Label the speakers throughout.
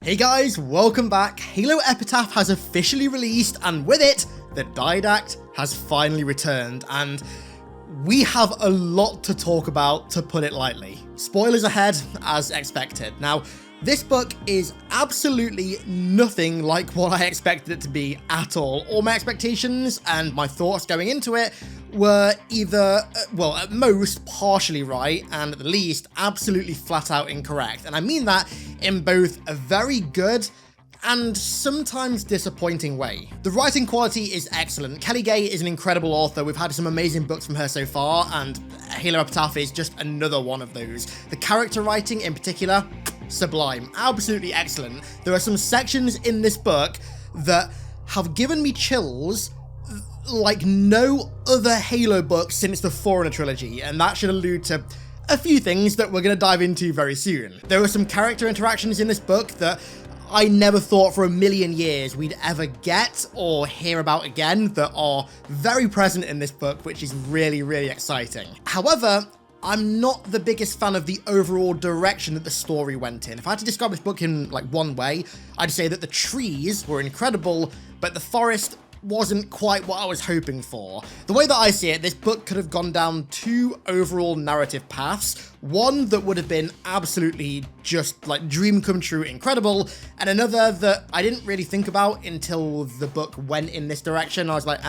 Speaker 1: Hey guys, welcome back. Halo Epitaph has officially released, and with it, the Didact has finally returned, and we have a lot to talk about, to put it lightly. Spoilers ahead, as expected. Now, this book is absolutely nothing like what I expected it to be at all. All my expectations and my thoughts going into it were either, well, at most partially right, and at the least absolutely flat out incorrect. And I mean that in both a very good and sometimes disappointing way. The writing quality is excellent. Kelly Gay is an incredible author. We've had some amazing books from her so far, and Halo Epitaph is just another one of those. The character writing in particular, sublime, absolutely excellent. There are some sections in this book that have given me chills like no other Halo book since the Forerunner trilogy, and that should allude to a few things that we're going to dive into very soon. There are some character interactions in this book that I never thought for a million years we'd ever get or hear about again that are very present in this book, which is really, really exciting. However, I'm not the biggest fan of the overall direction that the story went in. If I had to describe this book in like one way, I'd say that the trees were incredible, but the forest wasn't quite what I was hoping for. The way that I see it, this book could have gone down two overall narrative paths. One that would have been absolutely just like dream come true incredible, and another that I didn't really think about until the book went in this direction. I was like,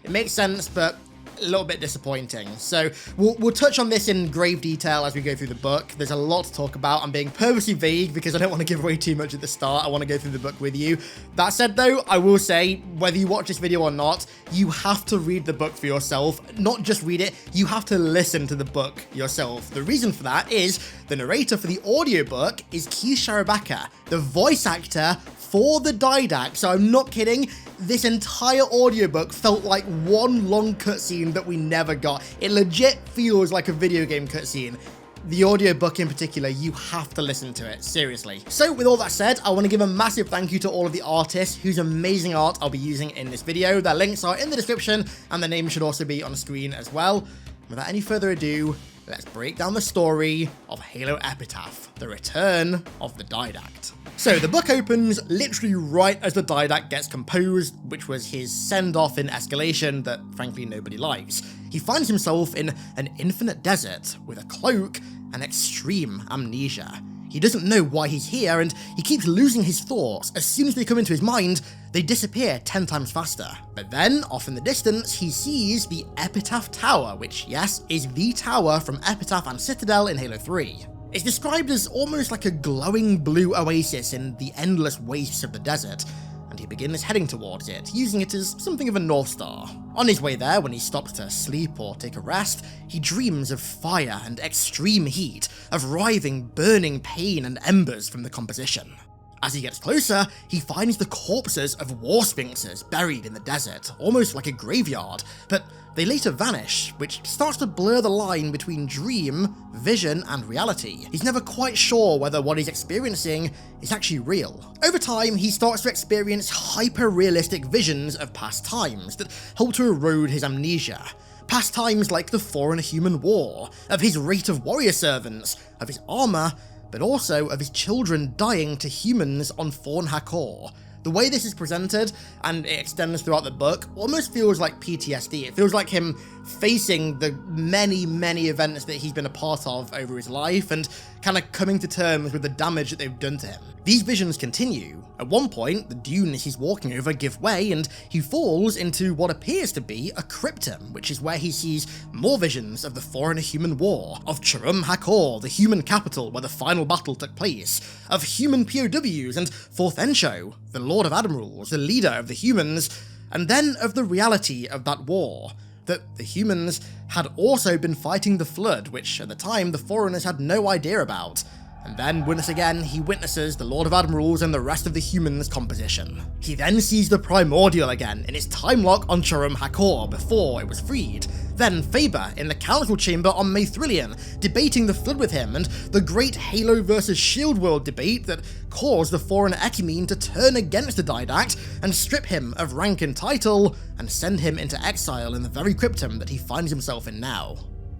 Speaker 1: it makes sense, but a little bit disappointing. So we'll touch on this in grave detail as we go through the book. There's a lot to talk about. I'm being purposely vague because I don't want to give away too much at the start. I want to go through the book with you. That said though, I will say, whether you watch this video or not, you have to read the book for yourself. Not just read it, you have to listen to the book yourself. The reason for that is the narrator for the audiobook is Keith Sharabaka, the voice actor for the Didact. So I'm not kidding, this entire audiobook felt like one long cutscene that we never got. It legit feels like a video game cutscene. The audiobook in particular, you have to listen to it, seriously. So with all that said, I want to give a massive thank you to all of the artists whose amazing art I'll be using in this video. Their links are in the description, and their names should also be on the screen as well. Without any further ado, let's break down the story of Halo Epitaph, the return of the Didact. So the book opens literally right as the Didact gets composed, which was his send-off in Escalation that frankly nobody likes. He finds himself in an infinite desert with a cloak and extreme amnesia. He doesn't know why he's here, and he keeps losing his thoughts. As soon as they come into his mind, they disappear 10 times faster. But then, off in the distance, he sees the Epitaph Tower, which, yes, is the tower from Epitaph and Citadel in Halo 3. It's described as almost like a glowing blue oasis in the endless wastes of the desert, and he begins heading towards it, using it as something of a North Star. On his way there, when he stops to sleep or take a rest, he dreams of fire and extreme heat, of writhing, burning pain and embers from the composition. As he gets closer, he finds the corpses of war sphinxes buried in the desert, almost like a graveyard, but they later vanish, which starts to blur the line between dream, vision, and reality. He's never quite sure whether what he's experiencing is actually real. Over time, he starts to experience hyper-realistic visions of past times that help to erode his amnesia. Past times like the Forerunner human war, of his rate of warrior servants, of his armor, but also of his children dying to humans on Thorn Hakor. The way this is presented, and it extends throughout the book, almost feels like PTSD. It feels like him facing the many, many events that he's been a part of over his life and kind of coming to terms with the damage that they've done to him. These visions continue. At one point, the dunes he's walking over give way and he falls into what appears to be a cryptum, which is where he sees more visions of the Forerunner human war, of Churum Hakor, the human capital where the final battle took place, of human POWs and Forthensho, the Lord of Admirals, the leader of the humans, and then of the reality of that war, that the humans had also been fighting the Flood, which at the time the Forerunners had no idea about. And then, once again, he witnesses the Lord of Admirals and the rest of the humans' composition. He then sees the Primordial again in its time lock on Churum Hakor before it was freed. Then Faber in the Council Chamber on Maithrillian, debating the Flood with him, and the great Halo vs Shield World debate that caused the Forerunner Ecumene to turn against the Didact and strip him of rank and title, and send him into exile in the very cryptum that he finds himself in now.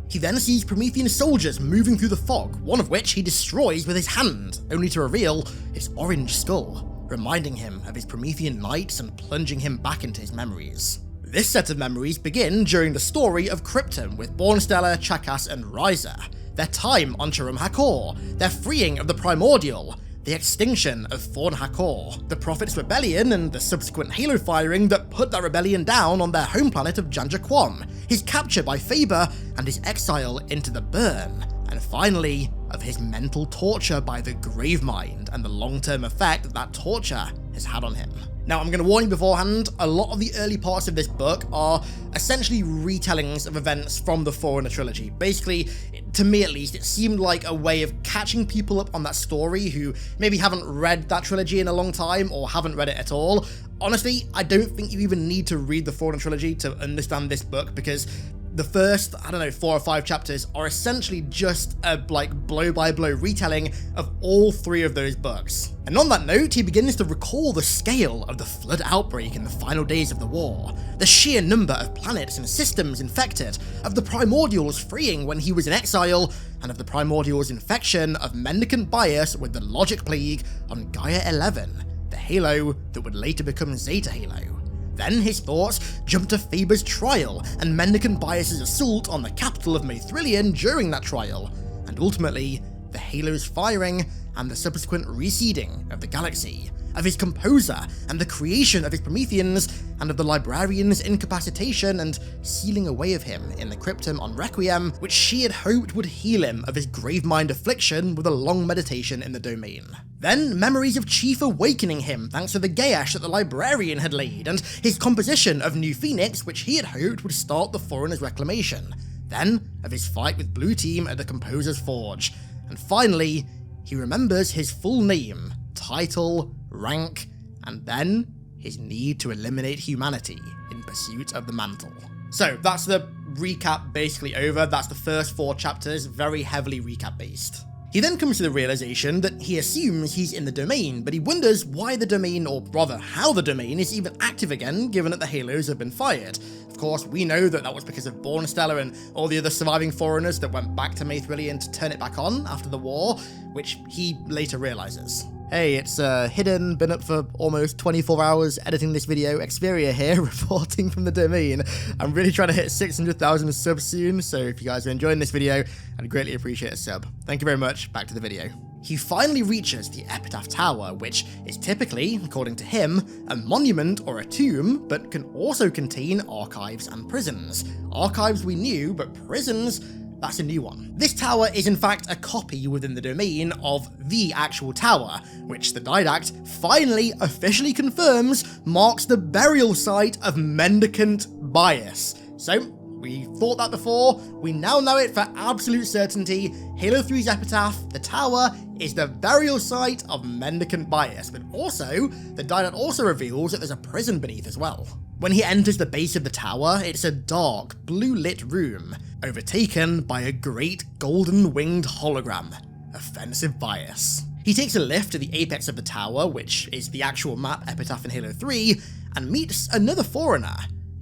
Speaker 1: He then sees Promethean soldiers moving through the fog, one of which he destroys with his hand, only to reveal its orange skull, reminding him of his Promethean nights and plunging him back into his memories. This set of memories begin during the story of Krypton with Bornsteller, Chakas, and Ryza, their time on Cherum Hakor, their freeing of the Primordial, the extinction of Thorn Hakor, the Prophet's rebellion and the subsequent Halo firing that put that rebellion down on their home planet of Janjaquan, his capture by Faber and his exile into the Burn, and finally, of his mental torture by the Gravemind and the long-term effect that torture has had on him. Now, I'm going to warn you beforehand, a lot of the early parts of this book are essentially retellings of events from the Forerunner trilogy. Basically, to me at least, it seemed like a way of catching people up on that story who maybe haven't read that trilogy in a long time or haven't read it at all. Honestly, I don't think you even need to read the Forerunner trilogy to understand this book, because the first, 4 or 5 chapters are essentially just a blow-by-blow retelling of all 3 of those books. And on that note, he begins to recall the scale of the flood outbreak in the final days of the war, the sheer number of planets and systems infected, of the Primordials freeing when he was in exile, and of the Primordials' infection of mendicant bias with the Logic Plague on Gaia 11, the Halo that would later become Zeta Halo. Then his thoughts jump to Faber's trial and Mendicant Bias's assault on the capital of Maithrillian during that trial, and ultimately, the Halo's firing and the subsequent reseeding of the galaxy, of his composer and the creation of his Prometheans, and of the librarian's incapacitation and sealing away of him in the cryptum on Requiem, which she had hoped would heal him of his Gravemind affliction with a long meditation in the domain. Then memories of Chief awakening him thanks to the Gaesh that the librarian had laid, and his composition of New Phoenix, which he had hoped would start the Foreigner's reclamation. Then of his fight with Blue Team at the Composer's Forge. And finally, he remembers his full name, title, rank, and then his need to eliminate humanity in pursuit of the mantle. So that's the recap basically over. That's the first 4 chapters, very heavily recap based. He then comes to the realization that he assumes he's in the domain, but he wonders why the domain, or rather how the domain, is even active again, given that the Halos have been fired. Of course, we know that that was because of Bornsteller and all the other surviving Foreigners that went back to Maithrillian to turn it back on after the war, which he later realizes. Hey, it's Hidden, been up for almost 24 hours editing this video, Xperia here, reporting from the domain. I'm really trying to hit 600,000 subs soon, so if you guys are enjoying this video, I'd greatly appreciate a sub. Thank you very much, back to the video. He finally reaches the Epitaph Tower, which is typically, according to him, a monument or a tomb, but can also contain archives and prisons. Archives we knew, but prisons? That's a new one. This tower is in fact a copy within the domain of the actual tower, which the Didact finally officially confirms marks the burial site of Mendicant Bias. So, we thought that before, we now know it for absolute certainty. Halo 3's Epitaph, the tower, is the burial site of Mendicant Bias, but also, the Didact also reveals that there's a prison beneath as well. When he enters the base of the tower, it's a dark, blue-lit room, overtaken by a great golden-winged hologram, Offensive Bias. He takes a lift to the apex of the tower, which is the actual map Epitaph in Halo 3, and meets another Forerunner,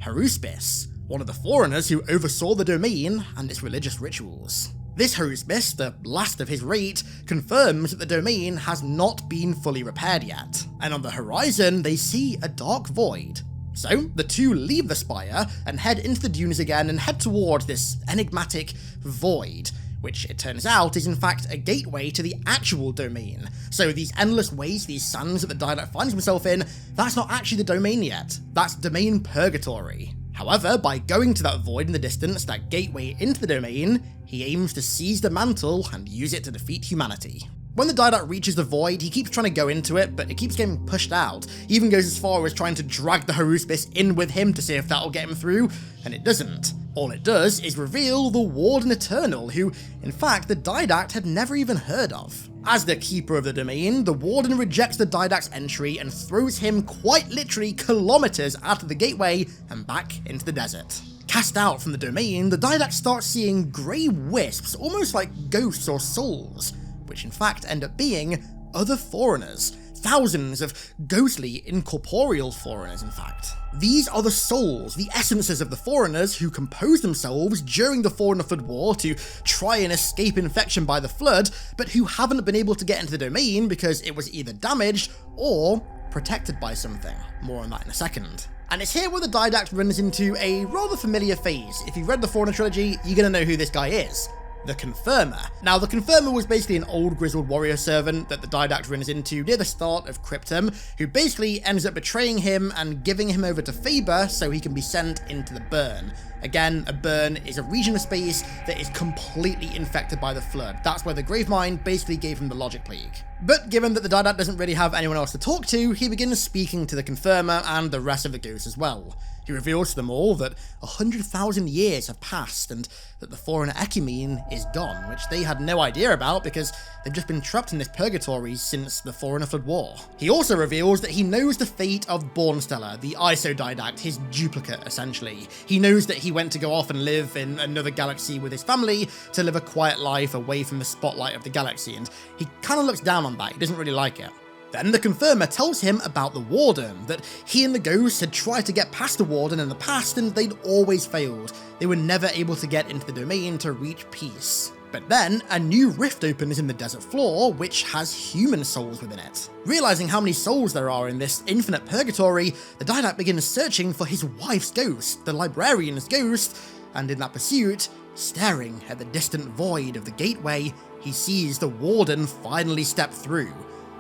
Speaker 1: Haruspis, one of the Foreigners who oversaw the domain and its religious rituals. This Haruspis, the last of his rate, confirms that the domain has not been fully repaired yet, and on the horizon they see a dark void. So, the two leave the spire and head into the dunes again and head towards this enigmatic void, which it turns out is in fact a gateway to the actual domain. So these endless wastes, these sands that the Didact finds himself in, that's not actually the domain yet, that's domain purgatory. However, by going to that void in the distance, that gateway into the domain, he aims to seize the mantle and use it to defeat humanity. When the Didact reaches the void, he keeps trying to go into it, but it keeps getting pushed out. He even goes as far as trying to drag the Haruspis in with him to see if that'll get him through, and it doesn't. All it does is reveal the Warden Eternal, who, in fact, the Didact had never even heard of. As the keeper of the domain, the Warden rejects the Didact's entry and throws him quite literally kilometers out of the gateway and back into the desert. Cast out from the domain, the Didact starts seeing grey wisps, almost like ghosts or souls, which in fact end up being other Foreigners, thousands of ghostly, incorporeal foreigners, in fact. These are the souls, the essences of the foreigners who composed themselves during the Foreigner Flood War to try and escape infection by the Flood, but who haven't been able to get into the domain because it was either damaged or protected by something. More on that in a second. And it's here where the Didact runs into a rather familiar phase. If you've read the Foreigner trilogy, you're gonna know who this guy is. The Confirmer. Now, the Confirmer was basically an old grizzled warrior servant that the Didact runs into near the start of Cryptum, who basically ends up betraying him and giving him over to Faber so he can be sent into the Burn. Again, a Burn is a region of space that is completely infected by the Flood. That's where the Gravemind basically gave him the Logic Plague. But given that the Didact doesn't really have anyone else to talk to, he begins speaking to the Confirmer and the rest of the ghosts as well. He reveals to them all that 100,000 years have passed and that the Foreigner Ecumene is gone, which they had no idea about because they've just been trapped in this purgatory since the Foreigner Flood War. He also reveals that he knows the fate of Bornstellar, the ISO Didact, his duplicate essentially. He knows that he went to go off and live in another galaxy with his family to live a quiet life away from the spotlight of the galaxy, and he kind of looks down on that. He doesn't really like it. Then the Confirmer tells him about the Warden, that he and the ghosts had tried to get past the Warden in the past and they'd always failed. They were never able to get into the domain to reach peace. But then, a new rift opens in the desert floor, which has human souls within it. Realizing how many souls there are in this infinite purgatory, the Didact begins searching for his wife's ghost, the Librarian's ghost, and in that pursuit, staring at the distant void of the gateway, he sees the Warden finally step through.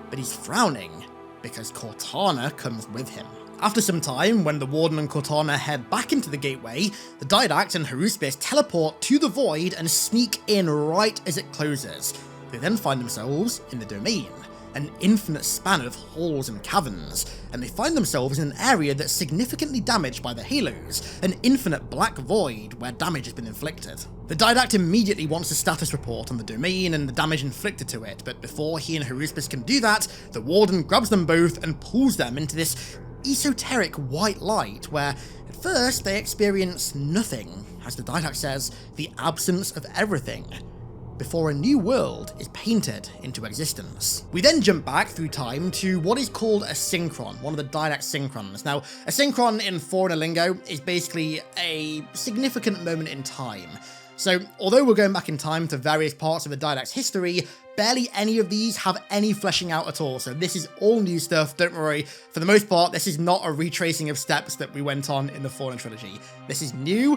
Speaker 1: But he's frowning because Cortana comes with him. After some time, when the Warden and Cortana head back into the gateway, the Didact and Haruspis teleport to the void and sneak in right as it closes. They then find themselves in the domain, an infinite span of halls and caverns, and they find themselves in an area that's significantly damaged by the halos, an infinite black void where damage has been inflicted. The Didact immediately wants a status report on the domain and the damage inflicted to it, but before he and Haruspis can do that, the Warden grabs them both and pulls them into this esoteric white light where, at first, they experience nothing, as the Didact says, the absence of everything, before a new world is painted into existence. We then jump back through time to what is called a synchron, one of the Didact synchrons. Now, a synchron in Foreigner lingo is basically a significant moment in time. So, although we're going back in time to various parts of the Didact's history, barely any of these have any fleshing out at all, so this is all new stuff, don't worry. For the most part, this is not a retracing of steps that we went on in the Foreigner trilogy. This is new,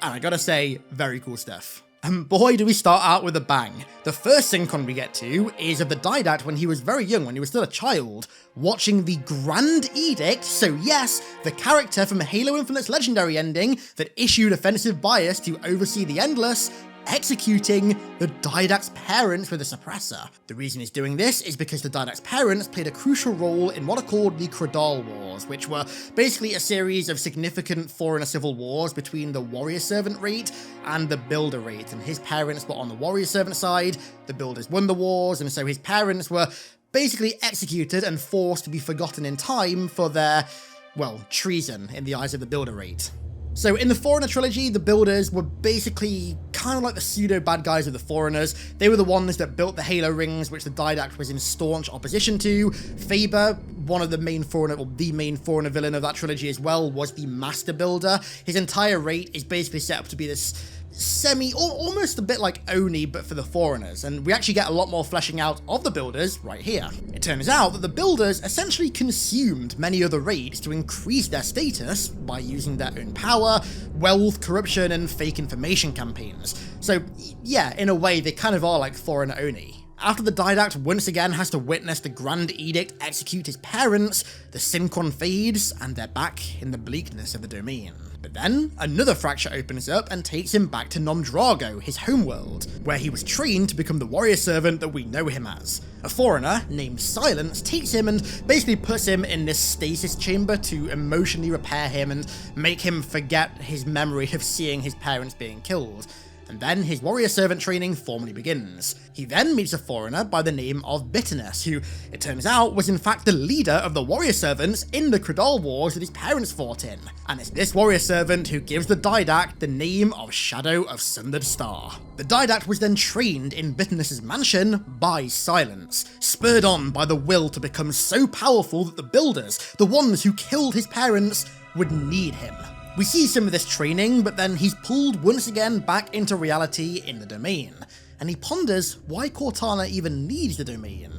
Speaker 1: and I gotta say, very cool stuff. And boy do we start out with a bang. The first synchron we get to is of the Didact when he was very young, when he was still a child, watching the Grand Edict, so yes, the character from Halo Infinite's legendary ending that issued offensive bias to oversee the Endless, executing the Didact's parents with a suppressor. The reason he's doing this is because the Didact's parents played a crucial role in what are called the Cradal Wars, which were basically a series of significant Foreigner civil wars between the Warrior Servant rate and the Builder rate, and his parents were on the Warrior Servant side, the Builders won the wars, and so his parents were basically executed and forced to be forgotten in time for their, well, treason in the eyes of the Builder rate. So in the Foreigner trilogy, the Builders were basically kind of like the pseudo-bad guys of the Foreigners. They were the ones that built the Halo rings, which the Didact was in staunch opposition to. Faber, one of the main Foreigner, or the main Foreigner villain of that trilogy as well, was the Master Builder. His entire rate is basically set up to be this almost a bit like Oni, but for the Foreigners, and we actually get a lot more fleshing out of the Builders right here. It turns out that the Builders essentially consumed many other rates to increase their status by using their own power, wealth, corruption, and fake information campaigns. So yeah, in a way, they kind of are like Foreigner Oni. After the Didact once again has to witness the Grand Edict execute his parents, the synchron fades, and they're back in the bleakness of the domain. But then, another fracture opens up and takes him back to Nom Drago, his homeworld, where he was trained to become the warrior servant that we know him as. A foreigner named Silence takes him and basically puts him in this stasis chamber to emotionally repair him and make him forget his memory of seeing his parents being killed. and then his warrior servant training formally begins. He then meets a foreigner by the name of Bitterness, who, it turns out, was in fact the leader of the warrior servants in the Cradal Wars that his parents fought in, and it's this warrior servant who gives the Didact the name of Shadow of Sundered Star. The Didact was then trained in Bitterness's mansion by Silence, spurred on by the will to become so powerful that the Builders, the ones who killed his parents, would need him. We see some of this training, but then he's pulled once again back into reality in the domain, and he ponders why Cortana even needs the domain.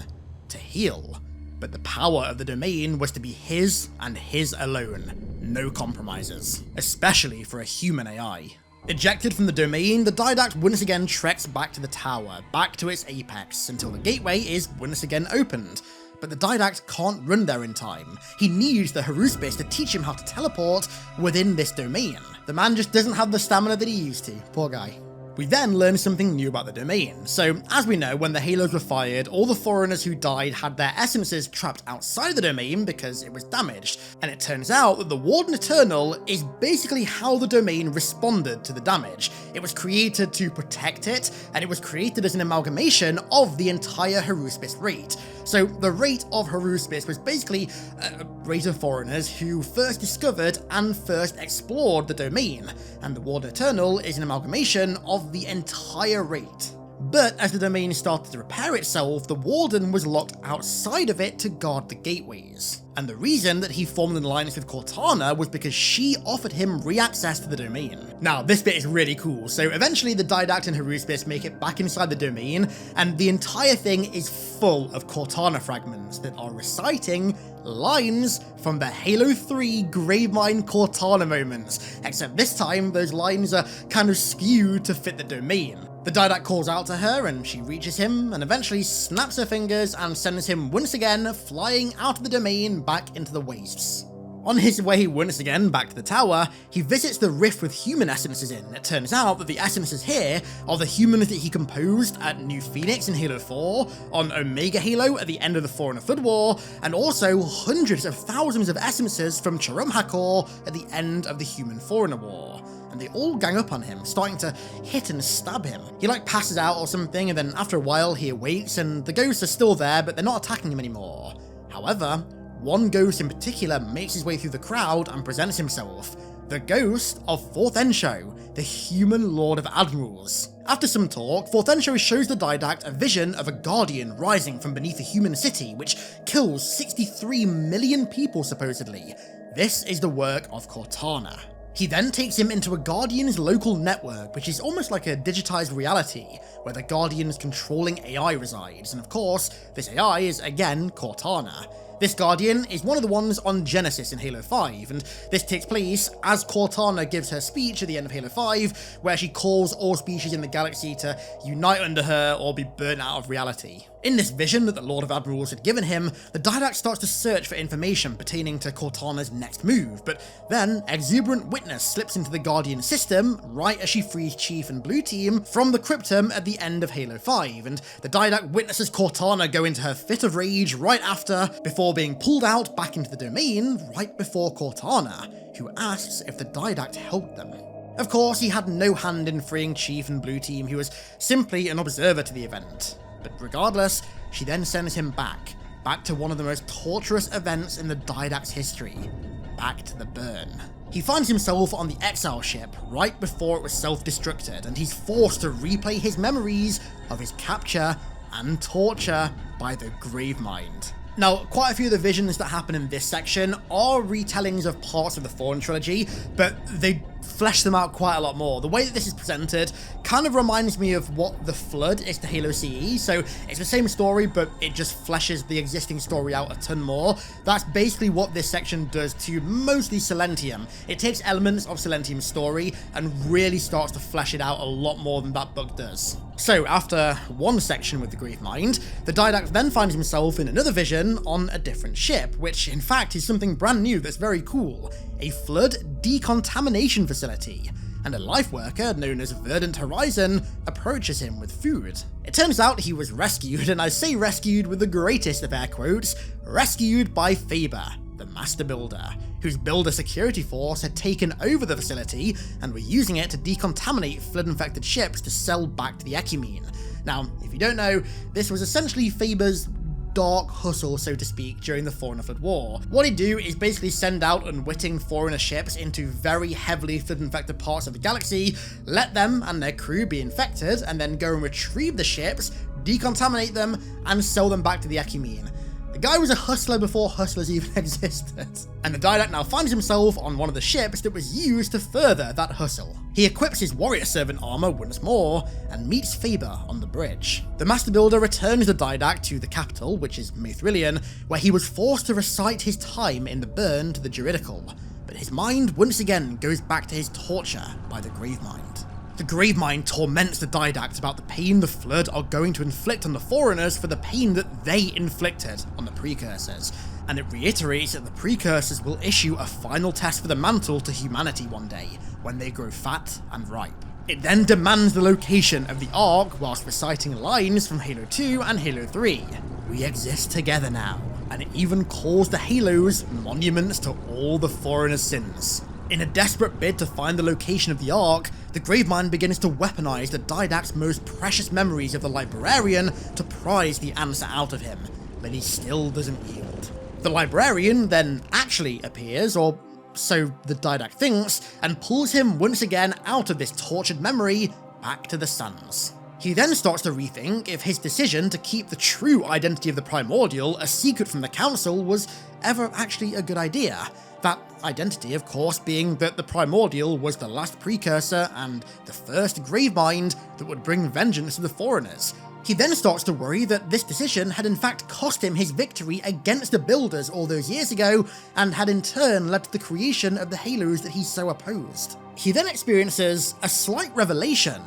Speaker 1: To heal. But the power of the domain was to be his and his alone, no compromises, especially for a human AI. Ejected from the domain, the Didact once again treks back to the tower, back to its apex, until the gateway is once again opened. But the Didact can't run there in time. He needs the Haruspis to teach him how to teleport within this domain. The man just doesn't have the stamina that he used to, poor guy. We then learn something new about the domain. So, as we know, when the Halos were fired, all the foreigners who died had their essences trapped outside the domain because it was damaged, and it turns out that the Warden Eternal is basically how the domain responded to the damage. It was created to protect it, and it was created as an amalgamation of the entire Haruspis rate. So the rate of Haruspis was basically a rate of foreigners who first discovered and first explored the domain, and the Warden Eternal is an amalgamation of the entire rate. But as the domain started to repair itself, the Warden was locked outside of it to guard the gateways. And the reason that he formed an alliance with Cortana was because she offered him re-access to the domain. Now, this bit is really cool. So eventually the Didact and Haruspis make it back inside the domain, and the entire thing is full of Cortana fragments that are reciting lines from the Halo 3 Gravemind Cortana moments, except this time those lines are kind of skewed to fit the domain. The Didact calls out to her and she reaches him and eventually snaps her fingers and sends him once again flying out of the domain back into the wastes. On his way once again back to the tower, he visits the rift with human essences in. It turns out that the essences here are the humans that he composed at New Phoenix in Halo 4, on Omega Halo at the end of the Foreigner Flood War, and also hundreds of thousands of essences from Charum Hakor at the end of the Human Foreigner War. And they all gang up on him, starting to hit and stab him. He passes out or something, and then after a while he awakes and the ghosts are still there, but they're not attacking him anymore. However, one ghost in particular makes his way through the crowd and presents himself. The ghost of Fourth Ensho, the human Lord of Admirals. After some talk, Fourth Ensho shows the Didact a vision of a guardian rising from beneath a human city, which kills 63 million people supposedly. This is the work of Cortana. He then takes him into a Guardian's local network, which is almost like a digitized reality, where the Guardian's controlling AI resides, and of course, this AI is again Cortana. This Guardian is one of the ones on Genesis in Halo 5, and this takes place as Cortana gives her speech at the end of Halo 5, where she calls all species in the galaxy to unite under her or be burnt out of reality. In this vision that the Lord of Admirals had given him, the Didact starts to search for information pertaining to Cortana's next move, but then Exuberant Witness slips into the Guardian system right as she frees Chief and Blue Team from the Cryptum at the end of Halo 5, and the Didact witnesses Cortana go into her fit of rage right after, before being pulled out back into the domain right before Cortana, who asks if the Didact helped them. Of course, he had no hand in freeing Chief and Blue Team, he was simply an observer to the event. But regardless, she then sends him back to one of the most torturous events in the Didact's history, back to the burn. He finds himself on the exile ship right before it was self-destructed, and he's forced to replay his memories of his capture and torture by the Gravemind. Now, quite a few of the visions that happen in this section are retellings of parts of the Fallen trilogy, but they flesh them out quite a lot more. The way that this is presented kind of reminds me of what The Flood is to Halo CE, so it's the same story, but it just fleshes the existing story out a ton more. That's basically what this section does to mostly Silentium. It takes elements of Silentium's story and really starts to flesh it out a lot more than that book does. So, after one section with the Gravemind, the Didact then finds himself in another vision on a different ship, which in fact is something brand new that's very cool. A flood decontamination facility, and a life worker known as Verdant Horizon approaches him with food. It turns out he was rescued, and I say rescued with the greatest of air quotes, rescued by Faber. the Master Builder, whose builder security force had taken over the facility and were using it to decontaminate flood-infected ships to sell back to the Ecumene. Now, if you don't know, this was essentially Faber's dark hustle, so to speak, during the Foreigner Flood War. What he'd do is basically send out unwitting foreigner ships into very heavily flood-infected parts of the galaxy, let them and their crew be infected, and then go and retrieve the ships, decontaminate them, and sell them back to the Ecumene. The guy was a hustler before hustlers even existed, and the Didact now finds himself on one of the ships that was used to further that hustle. He equips his warrior servant armor once more, and meets Faber on the bridge. The Master Builder returns the Didact to the capital, which is Mithrillion, where he was forced to recite his time in the burn to the Juridical, but his mind once again goes back to his torture by the Gravemind. The Gravemind torments the Didact about the pain the Flood are going to inflict on the Foreigners for the pain that they inflicted on the Precursors, and it reiterates that the Precursors will issue a final test for the mantle to humanity one day, when they grow fat and ripe. It then demands the location of the Ark whilst reciting lines from Halo 2 and Halo 3. We exist together now, and it even calls the Halos monuments to all the Foreigners' sins. In a desperate bid to find the location of the Ark, the Gravemind begins to weaponize the Didact's most precious memories of the Librarian to prise the answer out of him, but he still doesn't yield. The Librarian then actually appears, or so the Didact thinks, and pulls him once again out of this tortured memory back to the Suns. He then starts to rethink if his decision to keep the true identity of the Primordial a secret from the Council was ever actually a good idea. That identity, of course, being that the Primordial was the last precursor and the first Gravemind that would bring vengeance to the Foreigners. He then starts to worry that this decision had in fact cost him his victory against the Builders all those years ago, and had in turn led to the creation of the Halos that he so opposed. He then experiences a slight revelation.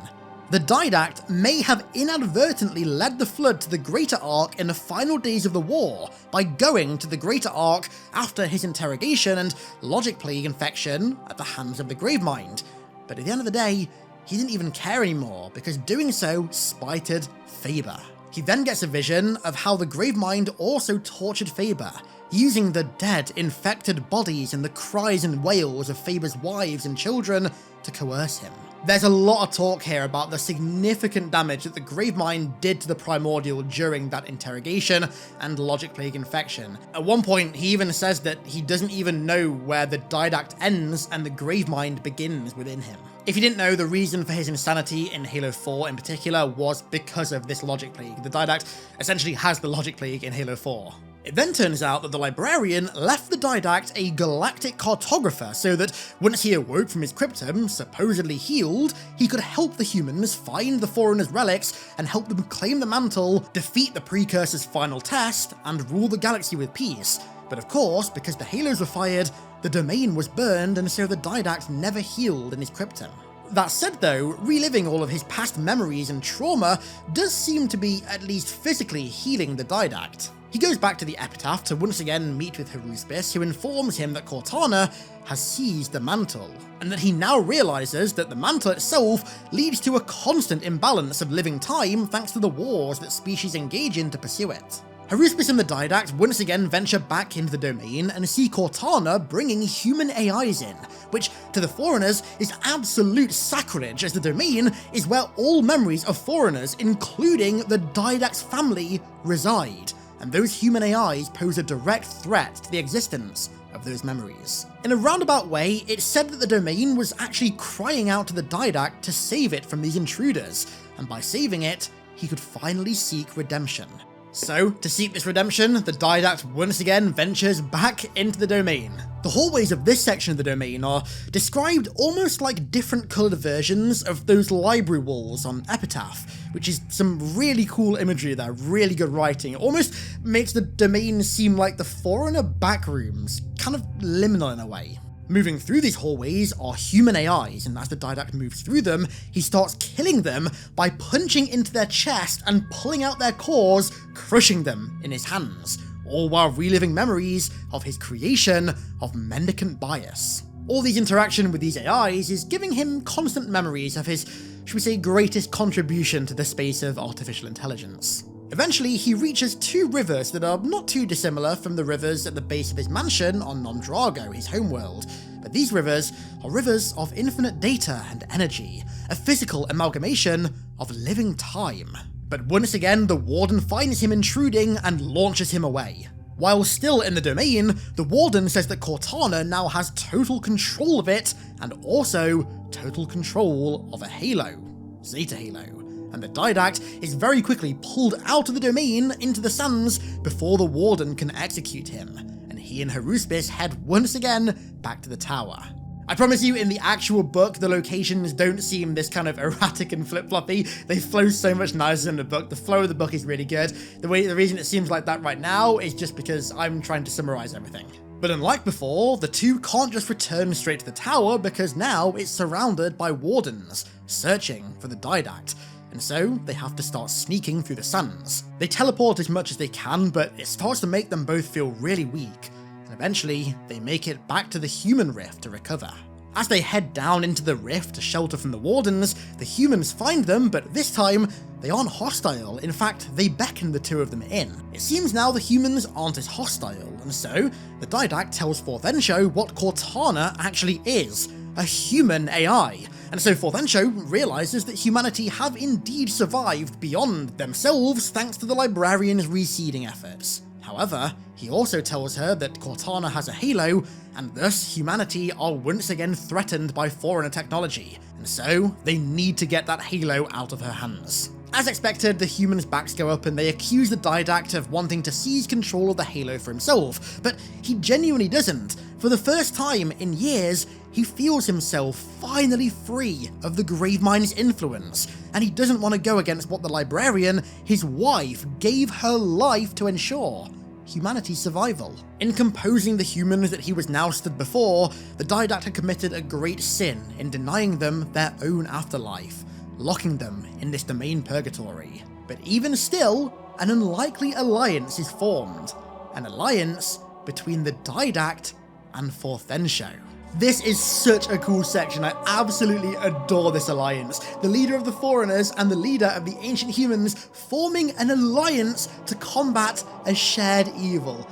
Speaker 1: The Didact may have inadvertently led the Flood to the Greater Ark in the final days of the war by going to the Greater Ark after his interrogation and logic plague infection at the hands of the Gravemind. But at the end of the day, he didn't even care anymore, because doing so spited Faber. He then gets a vision of how the Gravemind also tortured Faber, using the dead, infected bodies and the cries and wails of Faber's wives and children to coerce him. There's a lot of talk here about the significant damage that the Gravemind did to the Primordial during that interrogation and logic plague infection. At one point, he even says that he doesn't even know where the Didact ends and the Gravemind begins within him. If you didn't know, the reason for his insanity in Halo 4 in particular was because of this logic plague. The Didact essentially has the logic plague in Halo 4. It then turns out that the Librarian left the Didact a galactic cartographer so that once he awoke from his cryptum, supposedly healed, he could help the humans find the Foreigners' relics and help them claim the mantle, defeat the Precursor's final test, and rule the galaxy with peace. But of course, because the Halos were fired, the domain was burned, and so the Didact never healed in his cryptum. That said though, reliving all of his past memories and trauma does seem to be at least physically healing the Didact. He goes back to the Epitaph to once again meet with Haruspis, who informs him that Cortana has seized the mantle, and that he now realizes that the mantle itself leads to a constant imbalance of living time thanks to the wars that species engage in to pursue it. Haruspis and the Didact once again venture back into the domain and see Cortana bringing human AIs in, which to the Foreigners is absolute sacrilege, as the domain is where all memories of Foreigners, including the Didact's family, reside, and those human AIs pose a direct threat to the existence of those memories. In a roundabout way, it's said that the domain was actually crying out to the Didact to save it from these intruders, and by saving it, he could finally seek redemption. So, to seek this redemption, the Didact once again ventures back into the domain. The hallways of this section of the domain are described almost like different coloured versions of those library walls on Epitaph, which is some really cool imagery there, really good writing. It almost makes the domain seem like the Foreigner backrooms, kind of liminal in a way. Moving through these hallways are human AIs, and as the Didact moves through them, he starts killing them by punching into their chest and pulling out their cores, crushing them in his hands, all while reliving memories of his creation of Mendicant Bias. All these interaction with these AIs is giving him constant memories of his, should we say, greatest contribution to the space of artificial intelligence. Eventually, he reaches two rivers that are not too dissimilar from the rivers at the base of his mansion on Non-Drago, his homeworld. But these rivers are rivers of infinite data and energy, a physical amalgamation of living time. But once again, the Warden finds him intruding and launches him away. While still in the domain, the Warden says that Cortana now has total control of it, and also total control of a Halo, Zeta Halo. And the Didact is very quickly pulled out of the domain into the sands before the Warden can execute him, and he and Haruspis head once again back to the tower. I promise you, in the actual book, the locations don't seem this kind of erratic and flip-floppy. They flow so much nicer in the book. The flow of the book is really good. The reason it seems like that right now is just because I'm trying to summarize everything. But unlike before, the two can't just return straight to the tower because now it's surrounded by Wardens, searching for the Didact. And so they have to start sneaking through the sands. They teleport as much as they can, but it starts to make them both feel really weak. Eventually, they make it back to the human rift to recover. As they head down into the rift to shelter from the Wardens, the humans find them, but this time, they aren't hostile. In fact, they beckon the two of them in. It seems now the humans aren't as hostile, and so the Didact tells Forthencho what Cortana actually is, a human AI. And so Forthencho realizes that humanity have indeed survived beyond themselves thanks to the librarian's reseeding efforts. However, he also tells her that Cortana has a Halo, and thus humanity are once again threatened by foreigner technology, and so they need to get that Halo out of her hands. As expected, the humans' backs go up and they accuse the Didact of wanting to seize control of the Halo for himself, but he genuinely doesn't. For the first time in years, he feels himself finally free of the Gravemind's influence, and he doesn't want to go against what the librarian, his wife, gave her life to ensure: humanity's survival. In composing the humans that he was now stood before, the Didact had committed a great sin in denying them their own afterlife, locking them in this domain purgatory. But even still, an unlikely alliance is formed, an alliance between the Didact and Forthencho. This is such a cool section. I absolutely adore this alliance. The leader of the Foreigners and the leader of the Ancient Humans forming an alliance to combat a shared evil.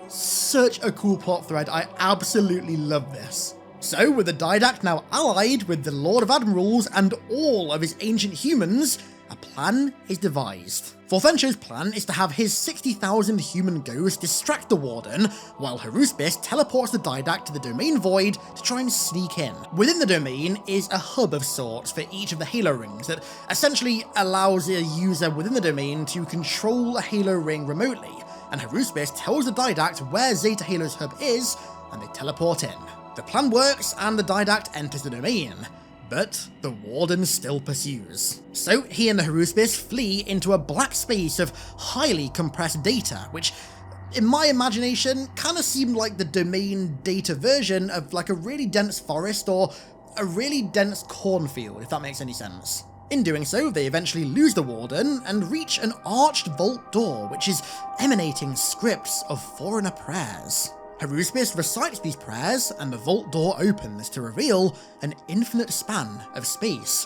Speaker 1: Such a cool plot thread. I absolutely love this. So, with the Didact now allied with the Lord of Admirals and all of his Ancient Humans, a plan is devised. Forthencho's plan is to have his 60,000 human ghosts distract the Warden, while Haruspis teleports the Didact to the Domain Void to try and sneak in. Within the domain is a hub of sorts for each of the Halo rings that essentially allows a user within the domain to control a Halo ring remotely, and Haruspis tells the Didact where Zeta Halo's hub is, and they teleport in. The plan works and the Didact enters the domain, but the Warden still pursues. So he and the Haruspis flee into a black space of highly compressed data, which in my imagination kind of seemed like the domain data version of like a really dense forest or a really dense cornfield, if that makes any sense. In doing so, they eventually lose the Warden and reach an arched vault door, which is emanating scripts of foreigner prayers. Haruspis recites these prayers, and the vault door opens to reveal an infinite span of space,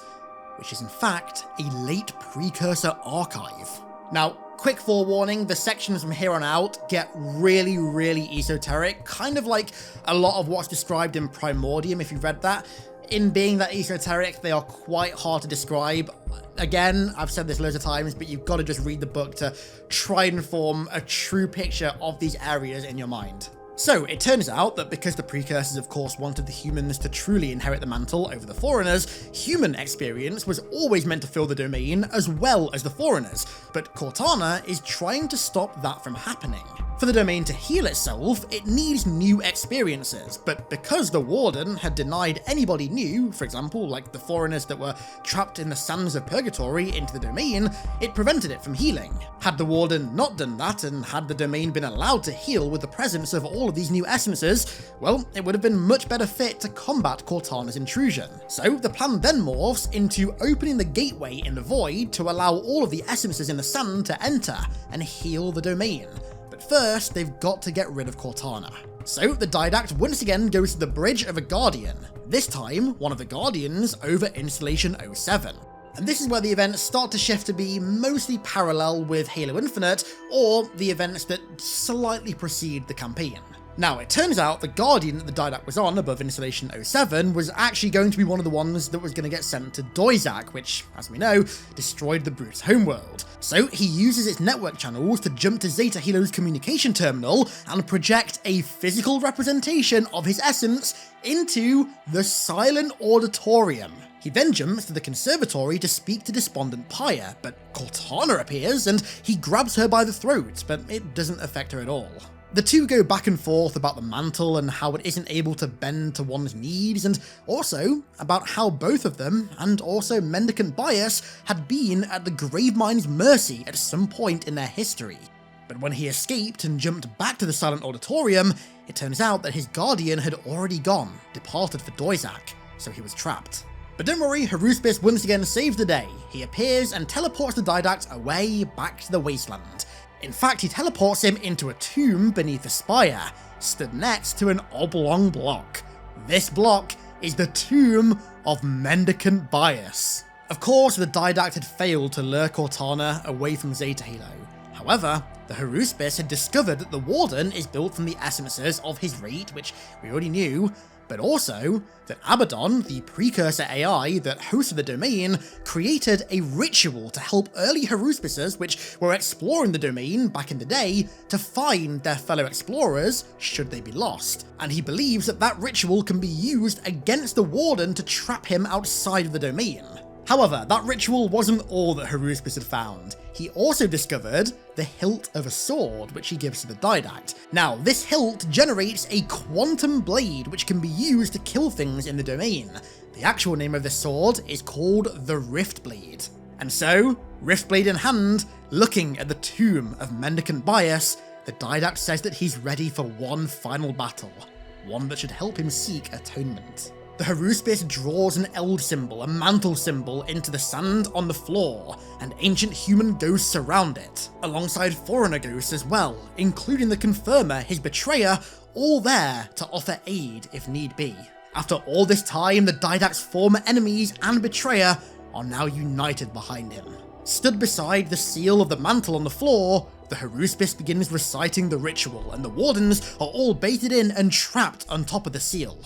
Speaker 1: which is in fact a late precursor archive. Now, quick forewarning, the sections from here on out get really esoteric, kind of like a lot of what's described in Primordium if you've read that. In being that esoteric, they are quite hard to describe. Again, I've said this loads of times, but you've got to just read the book to try and form a true picture of these areas in your mind. So, it turns out that because the precursors of course wanted the humans to truly inherit the mantle over the foreigners, human experience was always meant to fill the domain as well as the foreigners, but Cortana is trying to stop that from happening. For the domain to heal itself, it needs new experiences, but because the Warden had denied anybody new, for example like the foreigners that were trapped in the sands of purgatory into the domain, it prevented it from healing. Had the Warden not done that, and had the domain been allowed to heal with the presence of all of these new essences, well, it would have been much better fit to combat Cortana's intrusion. So the plan then morphs into opening the gateway in the void to allow all of the essences in the sand to enter and heal the domain. But first, they've got to get rid of Cortana. So the Didact once again goes to the bridge of a Guardian, this time one of the Guardians over Installation 07. And this is where the events start to shift to be mostly parallel with Halo Infinite, or the events that slightly precede the campaign. Now, it turns out the Guardian that the Didact was on above Installation 07 was actually going to be one of the ones that was going to get sent to Doizak, which, as we know, destroyed the Brute's homeworld. So he uses its network channels to jump to Zeta Halo's communication terminal and project a physical representation of his essence into the Silent Auditorium. He then jumps to the conservatory to speak to Despondent Pyre, but Cortana appears and he grabs her by the throat, but it doesn't affect her at all. The two go back and forth about the mantle and how it isn't able to bend to one's needs, and also about how both of them, and also Mendicant Bias, had been at the Gravemind's mercy at some point in their history. But when he escaped and jumped back to the Silent Auditorium, it turns out that his Guardian had already gone, departed for Doizak, so he was trapped. But don't worry, Haruspis once again saves the day. He appears and teleports the Didact away back to the wasteland. In fact, he teleports him into a tomb beneath a spire, stood next to an oblong block. This block is the tomb of Mendicant Bias. Of course, the Didact had failed to lure Cortana away from Zeta Halo. However, the Haruspis had discovered that the Warden is built from the essences of his rate, which we already knew, but also that Abaddon, the precursor AI that hosted the domain, created a ritual to help early Haruspices, which were exploring the domain back in the day, to find their fellow explorers should they be lost. And he believes that that ritual can be used against the Warden to trap him outside of the domain. However, that ritual wasn't all that Haruspis had found. He also discovered the hilt of a sword, which he gives to the Didact. Now, this hilt generates a quantum blade which can be used to kill things in the domain. The actual name of this sword is called the Riftblade. And so, Riftblade in hand, looking at the tomb of Mendicant Bias, the Didact says that he's ready for one final battle, one that should help him seek atonement. The Haruspis draws an eld symbol, a mantle symbol, into the sand on the floor, and ancient human ghosts surround it, alongside foreigner ghosts as well, including the Confirmer, his betrayer, all there to offer aid if need be. After all this time, the Didact's former enemies and betrayer are now united behind him. Stood beside the seal of the mantle on the floor, the Haruspis begins reciting the ritual, and the Wardens are all baited in and trapped on top of the seal.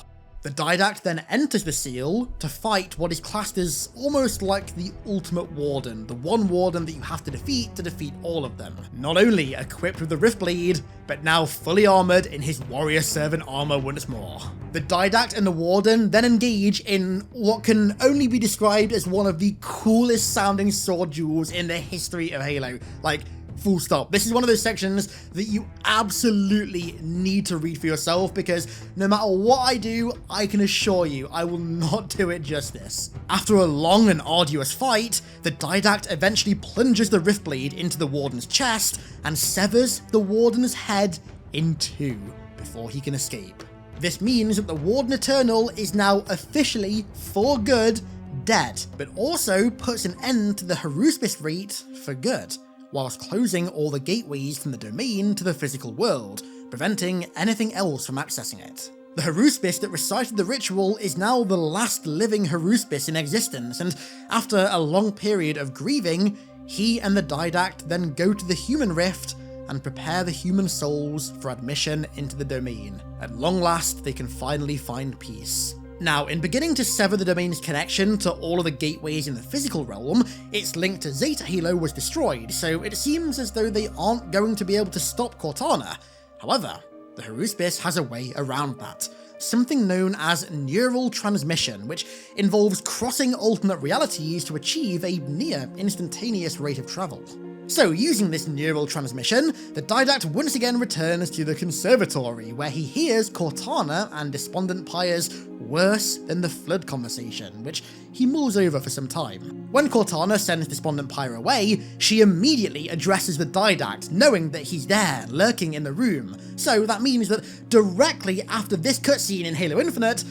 Speaker 1: The Didact then enters the seal to fight what is classed as almost like the ultimate Warden, the one Warden that you have to defeat all of them. Not only equipped with the Riftblade, but now fully armoured in his warrior servant armour once more. The Didact and the Warden then engage in what can only be described as one of the coolest sounding sword duels in the history of Halo. Like, full stop. This is one of those sections that you absolutely need to read for yourself, because no matter what I do, I can assure you I will not do it justice. After a long and arduous fight, the Didact eventually plunges the Riftblade into the Warden's chest and severs the Warden's head in two before he can escape. This means that the Warden Eternal is now officially, for good, dead, but also puts an end to the Haruspis rate for good, whilst closing all the gateways from the domain to the physical world, preventing anything else from accessing it. The Haruspis that recited the ritual is now the last living Haruspis in existence, and after a long period of grieving, he and the Didact then go to the human rift and prepare the human souls for admission into the domain. At long last, they can finally find peace. Now, in beginning to sever the domain's connection to all of the gateways in the physical realm, its link to Zeta Halo was destroyed, so it seems as though they aren't going to be able to stop Cortana. However, the Haruspis has a way around that. Something known as neural transmission, which involves crossing alternate realities to achieve a near instantaneous rate of travel. So, using this neural transmission, the Didact once again returns to the conservatory, where he hears Cortana and Despondent Pyre's worse than the flood conversation, which he mulls over for some time. When Cortana sends Despondent Pyre away, she immediately addresses the Didact, knowing that he's there, lurking in the room. So that means that directly after this cutscene in Halo Infinite,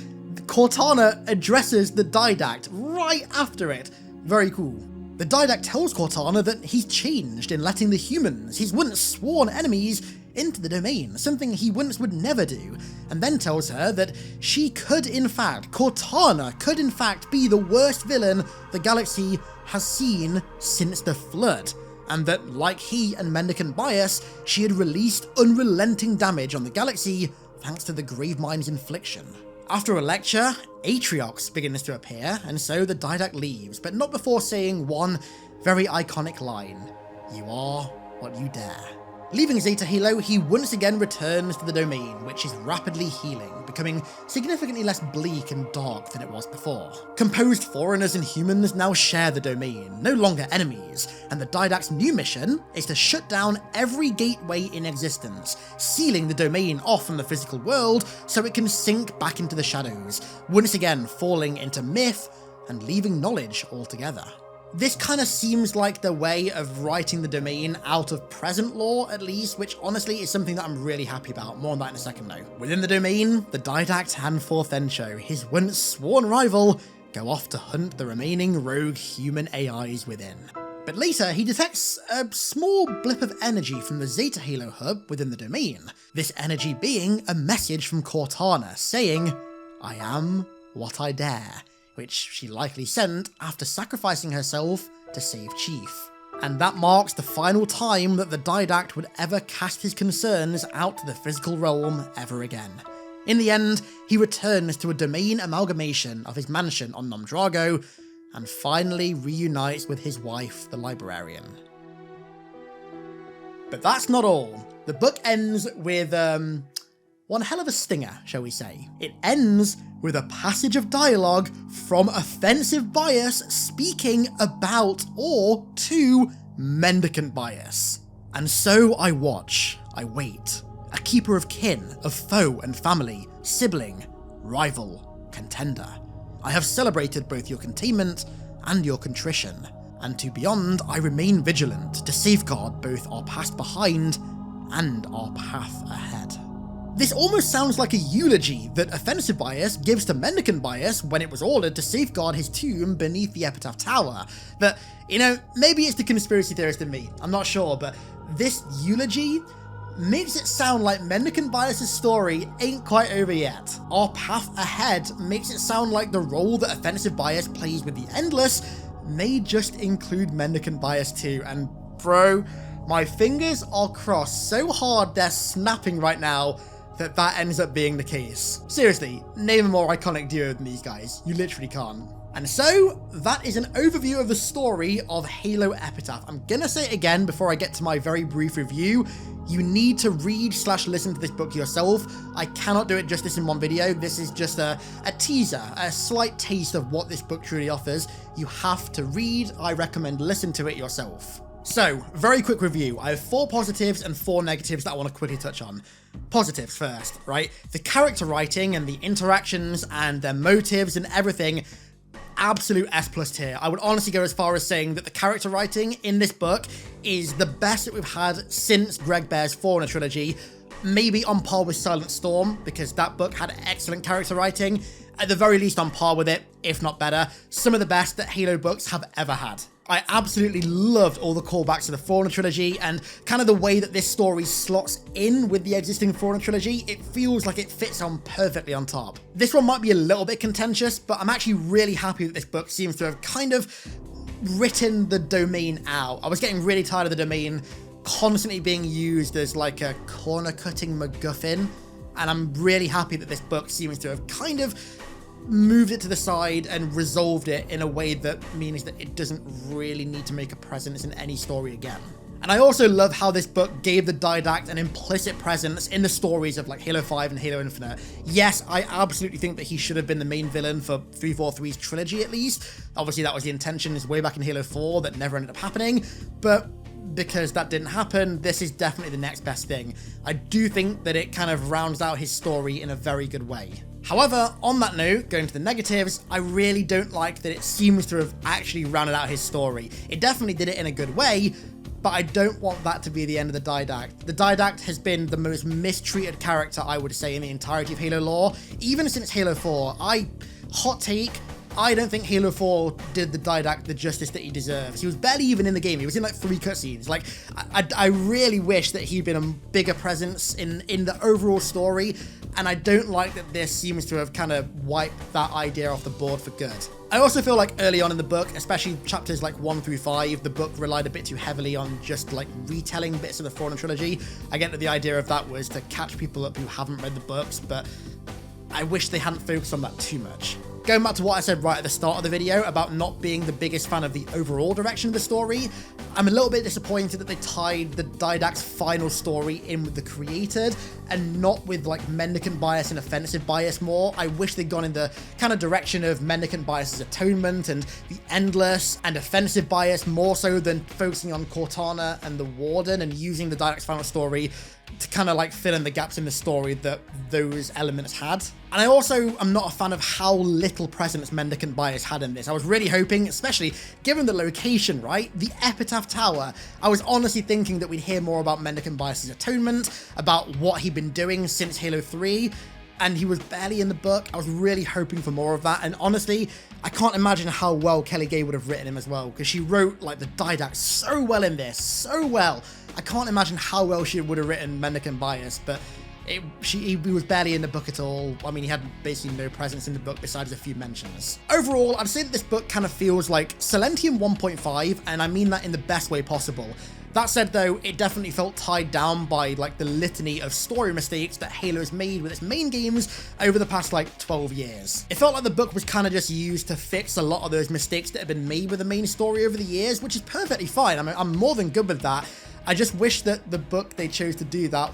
Speaker 1: Cortana addresses the Didact right after it. Very cool. The Didact tells Cortana that he's changed in letting the humans, his once sworn enemies, into the domain, something he once would never do, and then tells her that she could in fact, Cortana could in fact be the worst villain the galaxy has seen since the Flood, and that, like he and Mendicant Bias, she had released unrelenting damage on the galaxy thanks to the Gravemind's infliction. After a lecture, Atriox begins to appear, and so the Didact leaves, but not before saying one very iconic line: "You are what you dare." Leaving Zeta Halo, he once again returns to the domain, which is rapidly healing, becoming significantly less bleak and dark than it was before. Composed foreigners and humans now share the domain, no longer enemies, and the Didact's new mission is to shut down every gateway in existence, sealing the domain off from the physical world so it can sink back into the shadows, once again falling into myth and leaving knowledge altogether. This kind of seems like the way of writing the domain out of present lore, at least, which honestly is something that I'm really happy about. More on that in a second though. Within the domain, the Didact and Forthencho, his once sworn rival, go off to hunt the remaining rogue human AIs within. But later, he detects a small blip of energy from the Zeta Halo hub within the domain, this energy being a message from Cortana saying, "I am what I dare," which she likely sent after sacrificing herself to save Chief. And that marks the final time that the Didact would ever cast his concerns out to the physical realm ever again. In the end, he returns to a domain amalgamation of his mansion on Nom Drago, and finally reunites with his wife, the Librarian. But that's not all. The book ends with, one hell of a stinger, shall we say. It ends with a passage of dialogue from Offensive Bias speaking about or to Mendicant Bias. "And so I watch, I wait, a keeper of kin, of foe and family, sibling, rival, contender. I have celebrated both your containment and your contrition, and to beyond I remain vigilant to safeguard both our past behind and our path ahead." This almost sounds like a eulogy that Offensive Bias gives to Mendicant Bias when it was ordered to safeguard his tomb beneath the Epitaph Tower. That, you know, maybe it's the conspiracy theorist in me, I'm not sure, but this eulogy makes it sound like Mendicant Bias's story ain't quite over yet. Our path ahead makes it sound like the role that Offensive Bias plays with the Endless may just include Mendicant Bias too, and bro, my fingers are crossed so hard they're snapping right now that ends up being the case. Seriously, name a more iconic duo than these guys. You literally can't. And so, that is an overview of the story of Halo Epitaph. I'm gonna say it again before I get to my very brief review. You need to read/listen to this book yourself. I cannot do it justice in one video. This is just a teaser, a slight taste of what this book truly offers. You have to read. I recommend listen to it yourself. So, very quick review. I have 4 positives and 4 negatives that I want to quickly touch on. Positives first, right? The character writing and the interactions and their motives and everything, absolute S+ tier. I would honestly go as far as saying that the character writing in this book is the best that we've had since Greg Bear's Forerunner trilogy, maybe on par with Silent Storm, because that book had excellent character writing, at the very least on par with it, if not better. Some of the best that Halo books have ever had. I absolutely loved all the callbacks to the Forerunner trilogy and kind of the way that this story slots in with the existing Forerunner trilogy. It feels like it fits on perfectly on top. This one might be a little bit contentious, but I'm actually really happy that this book seems to have kind of written the domain out. I was getting really tired of the domain constantly being used as like a corner-cutting MacGuffin, and I'm really happy that this book seems to have kind of moved it to the side and resolved it in a way that means that it doesn't really need to make a presence in any story again. And I also love how this book gave the Didact an implicit presence in the stories of like Halo 5 and Halo Infinite. Yes, I absolutely think that he should have been the main villain for 343's trilogy at least. Obviously that was the intention way back in Halo 4 that never ended up happening, but because that didn't happen, this is definitely the next best thing. I do think that it kind of rounds out his story in a very good way. However, on that note, going to the negatives, I really don't like that it seems to have actually rounded out his story. It definitely did it in a good way, but I don't want that to be the end of the Didact. The Didact has been the most mistreated character, I would say, in the entirety of Halo lore, even since Halo 4. Hot take, I don't think Halo 4 did the Didact the justice that he deserves. He was barely even in the game. He was in like 3 cutscenes. Like, I really wish that he'd been a bigger presence in the overall story, and I don't like that this seems to have kind of wiped that idea off the board for good. I also feel like early on in the book, especially chapters like 1 through 5, the book relied a bit too heavily on just like retelling bits of the Fallen trilogy. I get that the idea of that was to catch people up who haven't read the books, but I wish they hadn't focused on that too much. Going back to what I said right at the start of the video about not being the biggest fan of the overall direction of the story, I'm a little bit disappointed that they tied the Didact's final story in with the Created and not with like Mendicant Bias and Offensive Bias more. I wish they'd gone in the kind of direction of Mendicant Bias's Atonement and the Endless, and Offensive Bias more so than focusing on Cortana and the Warden and using the Didact's final story to kind of like fill in the gaps in the story that those elements had. And I also am not a fan of how little presence Mendicant Bias had in this. I was really hoping, especially given the location, right? The Epitaph Tower. I was honestly thinking that we'd hear more about Mendicant Bias's Atonement, about what he'd been doing since Halo 3, and he was barely in the book. I was really hoping for more of that, and honestly, I can't imagine how well Kelly Gay would have written him as well, because she wrote like the Didact so well in this, so well. I can't imagine how well she would have written Mendicant Bias, but he was barely in the book at all. I mean, he had basically no presence in the book besides a few mentions. Overall, I'd say that this book kind of feels like Silentium 1.5, and I mean that in the best way possible. That said though, it definitely felt tied down by like the litany of story mistakes that Halo has made with its main games over the past like 12 years. It felt like the book was kind of just used to fix a lot of those mistakes that have been made with the main story over the years, which is perfectly fine. I mean, I'm more than good with that. I just wish that the book they chose to do that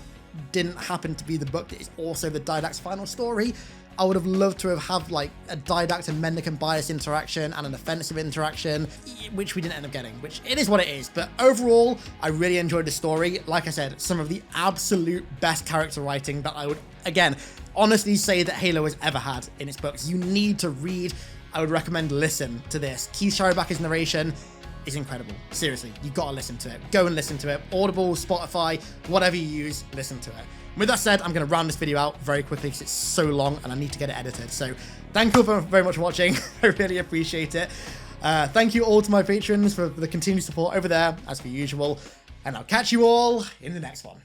Speaker 1: didn't happen to be the book that is also the Didact's final story. I would have loved to have had like a Didact and Mendicant Bias interaction and an offensive interaction, which we didn't end up getting, which it is what it is. But overall, I really enjoyed the story. Like I said, some of the absolute best character writing that I would, again, honestly say that Halo has ever had in its books. You need to read. I would recommend listen to this. Keith Shirobaka's narration is incredible. Seriously, you gotta listen to it. Go and listen to it. Audible, Spotify, whatever you use, listen to it. With that said, I'm going to round this video out very quickly because it's so long and I need to get it edited. So thank you all very much for watching. I really appreciate it. Thank you all to my patrons for the continued support over there, as per usual. And I'll catch you all in the next one.